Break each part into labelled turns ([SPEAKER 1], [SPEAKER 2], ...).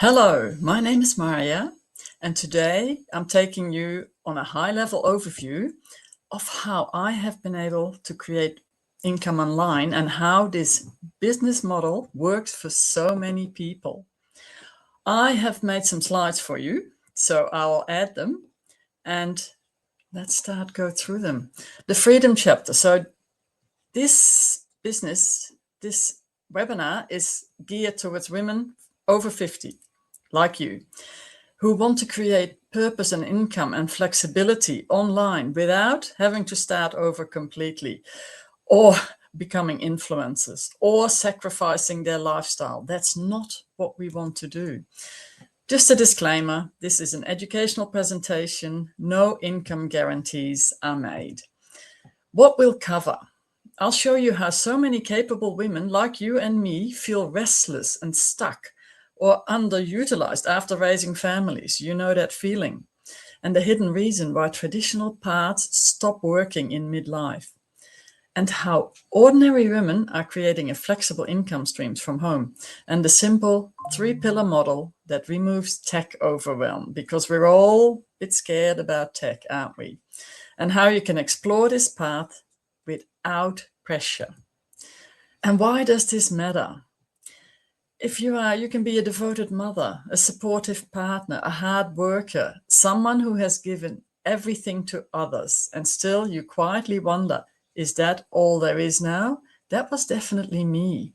[SPEAKER 1] Hello, my name is Maria, and today I'm taking you on a high-level overview of how I have been able to create income online and how this business model works for so many people. I have made some slides for you, so I'll add them and let's go through them. The freedom chapter. So this webinar is geared towards women over 50, like you, who want to create purpose and income and flexibility online without having to start over completely or becoming influencers or sacrificing their lifestyle. That's not what we want to do. Just a disclaimer, this is an educational presentation. No income guarantees are made. What we'll cover: I'll show you how so many capable women like you and me feel restless and stuck or underutilized after raising families. You know that feeling. And the hidden reason why traditional paths stop working in midlife. And how ordinary women are creating a flexible income streams from home. And the simple 3-pillar model that removes tech overwhelm, because we're all a bit scared about tech, aren't we? And how you can explore this path without pressure. And why does this matter? If you can be a devoted mother, a supportive partner, a hard worker, someone who has given everything to others, and still you quietly wonder, is that all there is now? That was definitely me.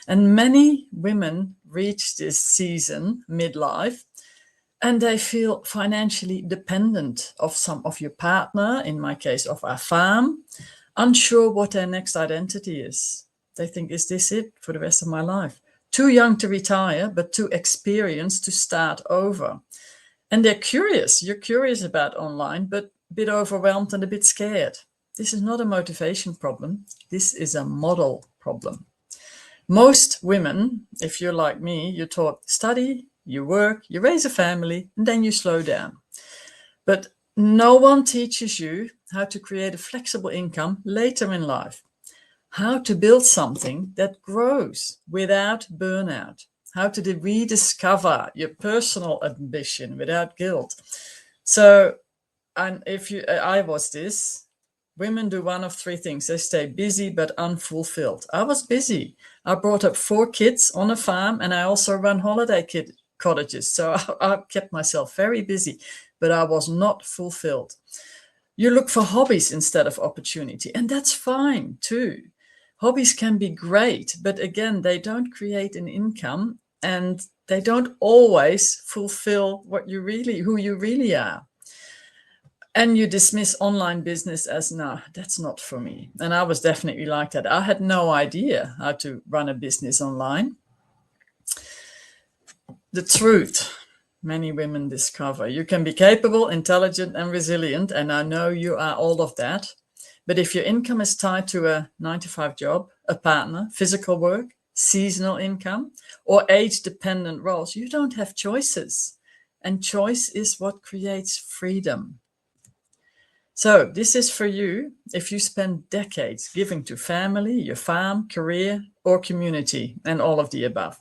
[SPEAKER 1] And many women reach this season, midlife, and they feel financially dependent of some of your partner, in my case of our farm, unsure what their next identity is. They think, is this it for the rest of my life? Too young to retire, but too experienced to start over. And they're curious. You're curious about online, but a bit overwhelmed and a bit scared. This is not a motivation problem. This is a model problem. Most women, if you're like me, you're taught study, you work, you raise a family, and then you slow down. But no one teaches you how to create a flexible income later in life, how to build something that grows without burnout, how to rediscover your personal ambition without guilt. So, and I was this, women do one of 3 things. They stay busy but unfulfilled. I was busy. I brought up 4 kids on a farm, and I also run holiday cottages. So I kept myself very busy, but I was not fulfilled. You look for hobbies instead of opportunity, and that's fine too. Hobbies can be great, but again, they don't create an income and they don't always fulfill who you really are. And you dismiss online business as, no, that's not for me. And I was definitely like that. I had no idea how to run a business online. The truth, many women discover: you can be capable, intelligent, and resilient. And I know you are all of that. But if your income is tied to a 9-to-5 job, a partner, physical work, seasonal income, or age-dependent roles, you don't have choices. And choice is what creates freedom. So this is for you if you spend decades giving to family, your farm, career, or community, and all of the above.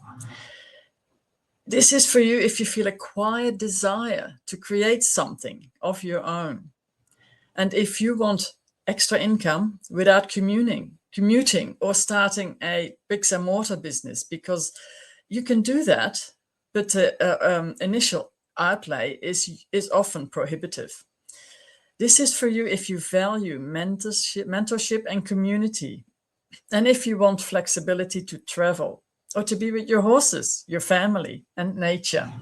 [SPEAKER 1] This is for you if you feel a quiet desire to create something of your own. And if you want extra income without commuting or starting a bricks and mortar business, because you can do that, but the initial outlay is often prohibitive. This is for you if you value mentorship and community, and if you want flexibility to travel or to be with your horses, your family, and nature.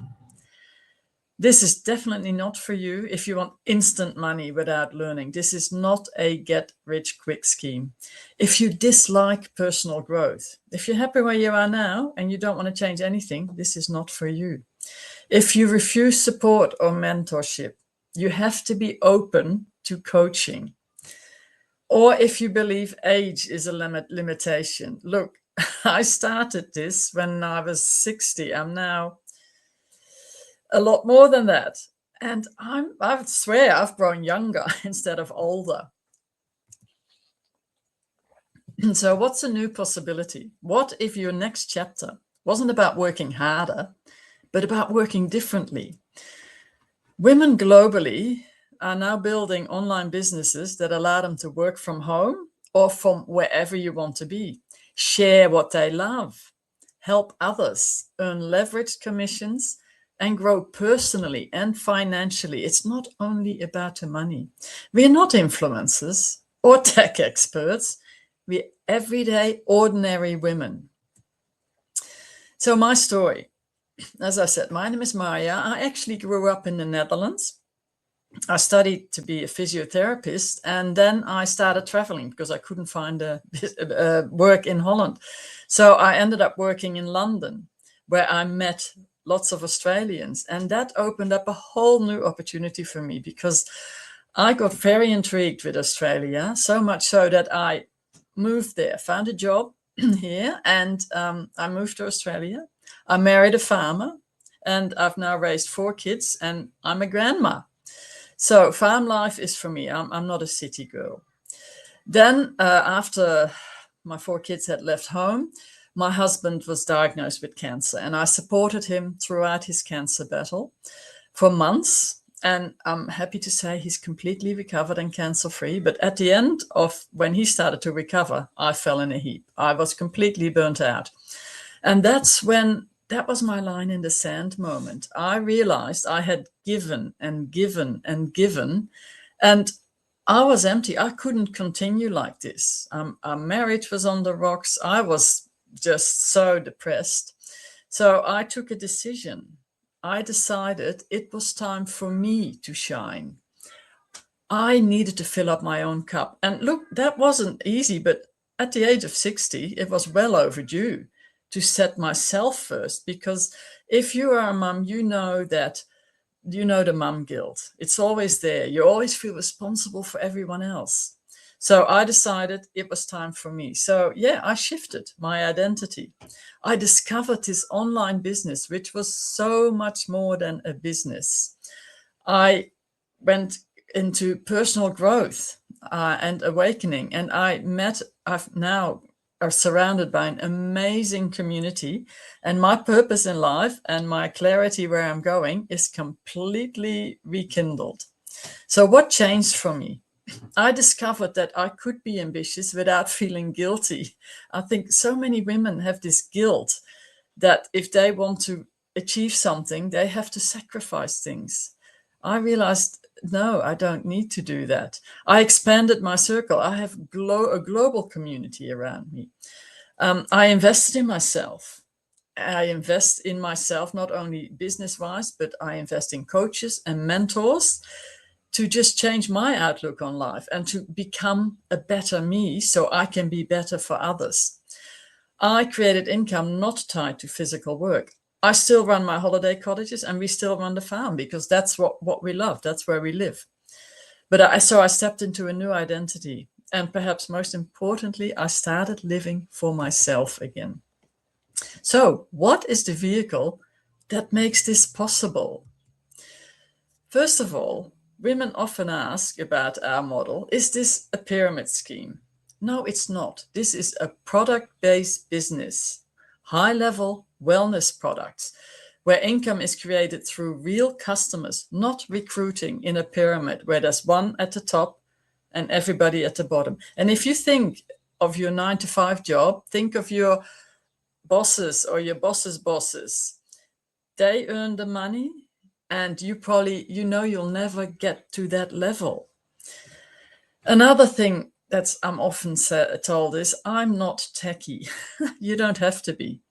[SPEAKER 1] This is definitely not for you if you want instant money without learning. This is not a get-rich-quick scheme. If you dislike personal growth, if you're happy where you are now and you don't want to change anything, this is not for you. If you refuse support or mentorship, you have to be open to coaching. Or if you believe age is a limitation. Look, I started this when I was 60. I'm now a lot more than that. And I swear I've grown younger instead of older. So what's a new possibility? What if your next chapter wasn't about working harder, but about working differently. Women globally are now building online businesses that allow them to work from home or from wherever you want to be, share what they love, help others, earn leveraged commissions, and grow personally and financially. It's not only about the money. We're not influencers or tech experts. We're everyday, ordinary women. So my story, as I said, my name is Marja. I actually grew up in the Netherlands. I studied to be a physiotherapist, and then I started traveling because I couldn't find work in Holland. So I ended up working in London, where I met lots of Australians, and that opened up a whole new opportunity for me because I got very intrigued with Australia, so much so that I moved there, found a job here, and I moved to Australia. I married a farmer, and I've now raised 4 kids, and I'm a grandma. So farm life is for me. I'm not a city girl. Then after my 4 kids had left home, my husband was diagnosed with cancer, and I supported him throughout his cancer battle for months. And I'm happy to say he's completely recovered and cancer-free. But at the end of when he started to recover, I fell in a heap. I was completely burnt out. And that was my line in the sand moment. I realized I had given and given and given, and I was empty. I couldn't continue like this. Our marriage was on the rocks. I was just so depressed. So I took a decision. I decided it was time for me to shine. I needed to fill up my own cup. And look, that wasn't easy, but at the age of 60, it was well overdue to set myself first, because if you are a mum, you know the mum guilt. It's always there. You always feel responsible for everyone else. So I decided it was time for me. So yeah, I shifted my identity. I discovered this online business, which was so much more than a business. I went into personal growth and awakening, and I've now are surrounded by an amazing community, and my purpose in life and my clarity where I'm going is completely rekindled. So what changed for me? I discovered that I could be ambitious without feeling guilty. I think so many women have this guilt that if they want to achieve something, they have to sacrifice things. I realized, no, I don't need to do that. I expanded my circle. I have a global community around me. I invested in myself. I invest in myself, not only business-wise, but I invest in coaches and mentors to just change my outlook on life and to become a better me so I can be better for others. I created income not tied to physical work. I still run my holiday cottages, and we still run the farm because that's what we love. That's where we live. But I stepped into a new identity. And perhaps most importantly, I started living for myself again. So what is the vehicle that makes this possible? First of all, women often ask about our model, is this a pyramid scheme? No, it's not. This is a product-based business, high-level wellness products, where income is created through real customers, not recruiting in a pyramid where there's one at the top and everybody at the bottom. And if you think of your 9-to-5 job, think of your bosses or your boss's bosses. They earn the money, and you'll never get to that level. Another thing I'm often told is I'm not techie. You don't have to be.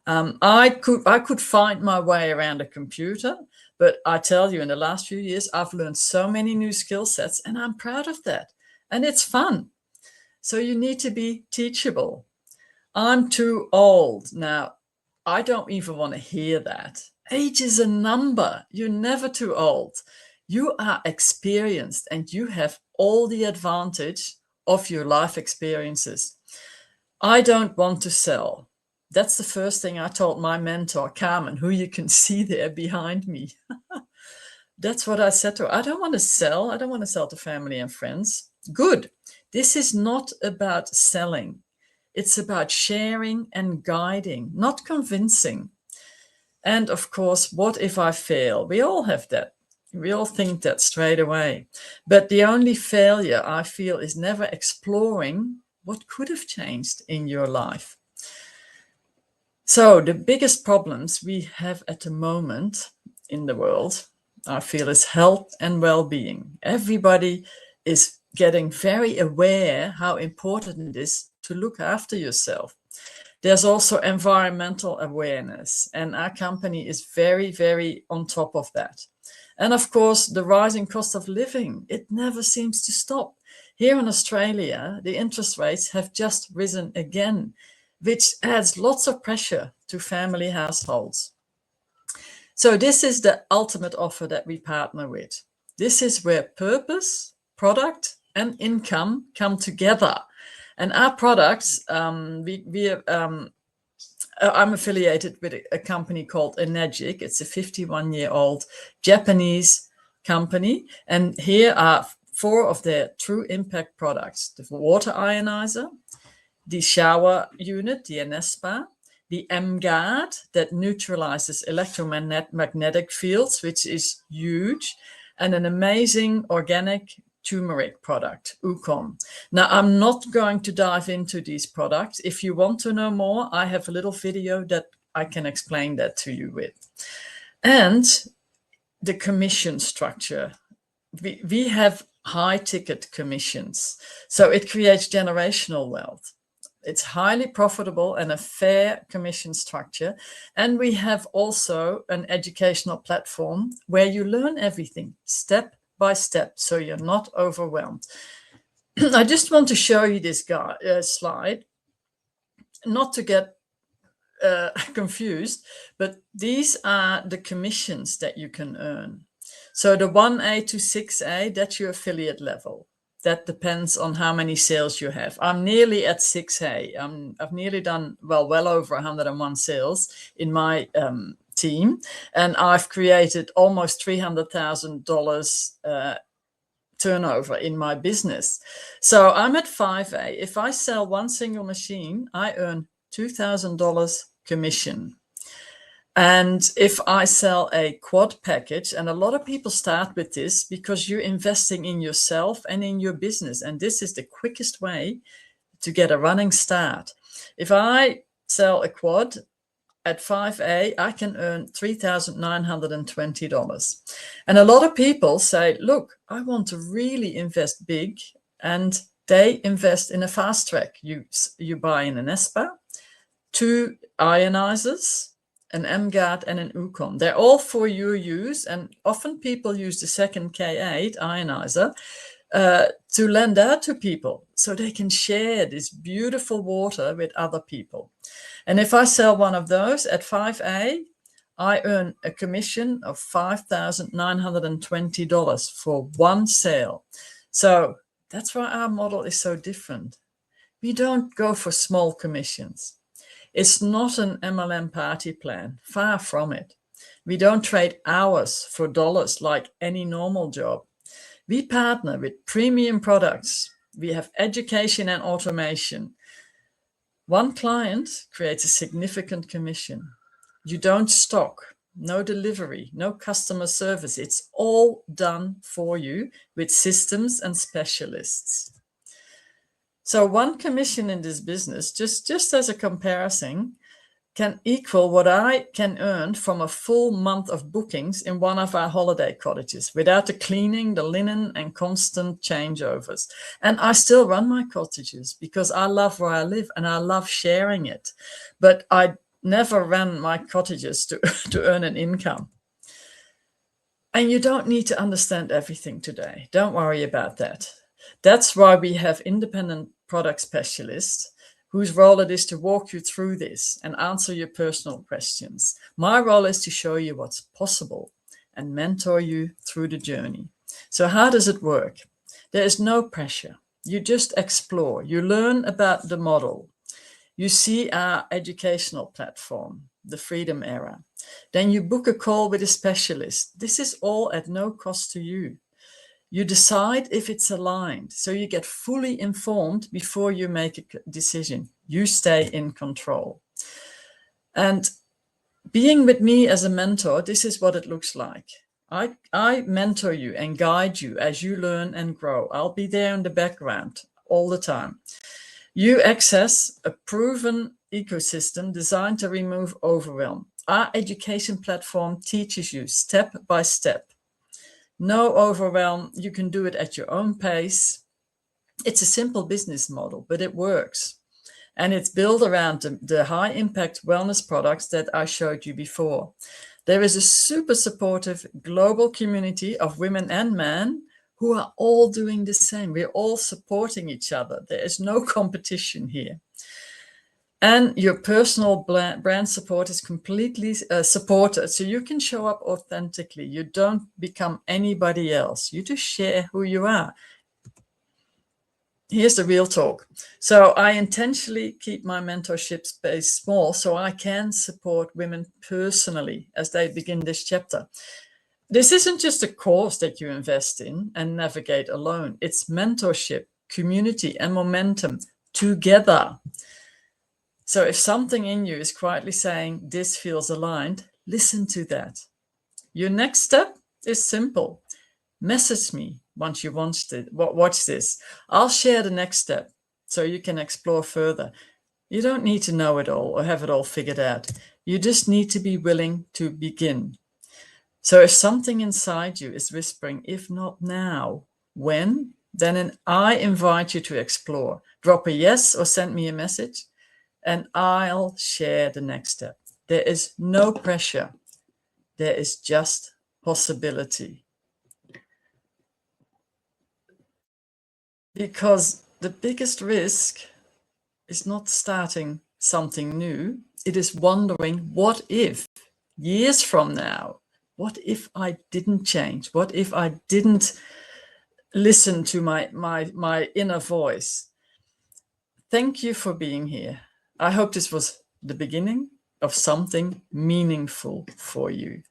[SPEAKER 1] I could find my way around a computer, but I tell you, in the last few years, I've learned so many new skill sets, and I'm proud of that. And it's fun. So you need to be teachable. I'm too old. Now, I don't even want to hear that. Age is a number. You're never too old. You are experienced, and you have all the advantage of your life experiences. I don't want to sell. That's the first thing I told my mentor, Carmen, who you can see there behind me. That's what I said to her. I don't want to sell. I don't want to sell to family and friends. Good. This is not about selling. It's about sharing and guiding, not convincing. And of course, what if I fail? We all have that. We all think that straight away. But the only failure I feel is never exploring what could have changed in your life. So the biggest problems we have at the moment in the world, I feel, is health and well-being. Everybody is getting very aware how important it is to look after yourself. There's also environmental awareness, and our company is very, very on top of that. And of course, the rising cost of living, it never seems to stop. Here in Australia, the interest rates have just risen again, which adds lots of pressure to family households. So this is the ultimate offer that we partner with. This is where purpose, product, and income come together. And our products, I'm affiliated with a company called Energic. It's a 51-year-old Japanese company. And here are 4 of their true impact products: the water ionizer, the shower unit, the Enespa, the M-Guard that neutralizes electromagnetic fields, which is huge, and an amazing organic turmeric product, Ukon. Now, I'm not going to dive into these products. If you want to know more, I have a little video that I can explain that to you with. And the commission structure. We have high ticket commissions, so it creates generational wealth. It's highly profitable and a fair commission structure. And we have also an educational platform where you learn everything step by step, so you're not overwhelmed. I just want to show you this slide, not to get confused, but these are the commissions that you can earn. So the 1A to 6A, that's your affiliate level. That depends on how many sales you have. I'm nearly at 6A. I've nearly done, well over 101 sales in my team. And I've created almost $300,000 turnover in my business. So I'm at 5A. If I sell one single machine, I earn $2,000 commission. And if I sell a quad package, and a lot of people start with this because you're investing in yourself and in your business, and this is the quickest way to get a running start. If I sell a quad at 5A, I can earn $3,920. And a lot of people say, look, I want to really invest big, and they invest in a fast track. You buy an Enespa, 2 ionizers, an M-Guard and an Ukon. They're all for your use, and often people use the second K8 ionizer to lend out to people so they can share this beautiful water with other people. And if I sell one of those at 5A, I earn a commission of $5,920 for one sale. So that's why our model is so different. We don't go for small commissions. It's not an MLM party plan, far from it. We don't trade hours for dollars like any normal job. We partner with premium products. We have education and automation. One client creates a significant commission. You don't stock, no delivery, no customer service. It's all done for you with systems and specialists. So one commission in this business, just as a comparison, can equal what I can earn from a full month of bookings in one of our holiday cottages without the cleaning, the linen, and constant changeovers. And I still run my cottages because I love where I live and I love sharing it. But I never ran my cottages to earn an income. And you don't need to understand everything today. Don't worry about that. That's why we have independent product specialists whose role it is to walk you through this and answer your personal questions. My role is to show you what's possible and mentor you through the journey. So how does it work? There is no pressure. You just explore. You learn about the model. You see our educational platform, the Freedom Era. Then you book a call with a specialist. This is all at no cost to you. You decide if it's aligned, so you get fully informed before you make a decision. You stay in control. And Being with me as a mentor, this is what it looks like. I mentor you and guide you as you learn and grow. I'll be there in the background all the time. You access a proven ecosystem designed to remove overwhelm. Our education platform teaches you step by step. No overwhelm. You can do it at your own pace. It's a simple business model, but it works. And it's built around the high impact wellness products that I showed you before. There is a super supportive global community of women and men who are all doing the same. We're all supporting each other. There is no competition here. And your personal brand support is completely supported. So you can show up authentically. You don't become anybody else. You just share who you are. Here's the real talk. So I intentionally keep my mentorship space small so I can support women personally as they begin this chapter. This isn't just a course that you invest in and navigate alone. It's mentorship, community, and momentum together. So if something in you is quietly saying this feels aligned, listen to that. Your next step is simple. Message me once you watch this. I'll share the next step so you can explore further. You don't need to know it all or have it all figured out. You just need to be willing to begin. So if something inside you is whispering, if not now, when? Then I invite you to explore. Drop a yes or send me a message and I'll share the next step. There is no pressure. There is just possibility. Because the biggest risk is not starting something new. It is wondering, what if years from now, what if I didn't change? What if I didn't listen to my inner voice? Thank you for being here. I hope this was the beginning of something meaningful for you.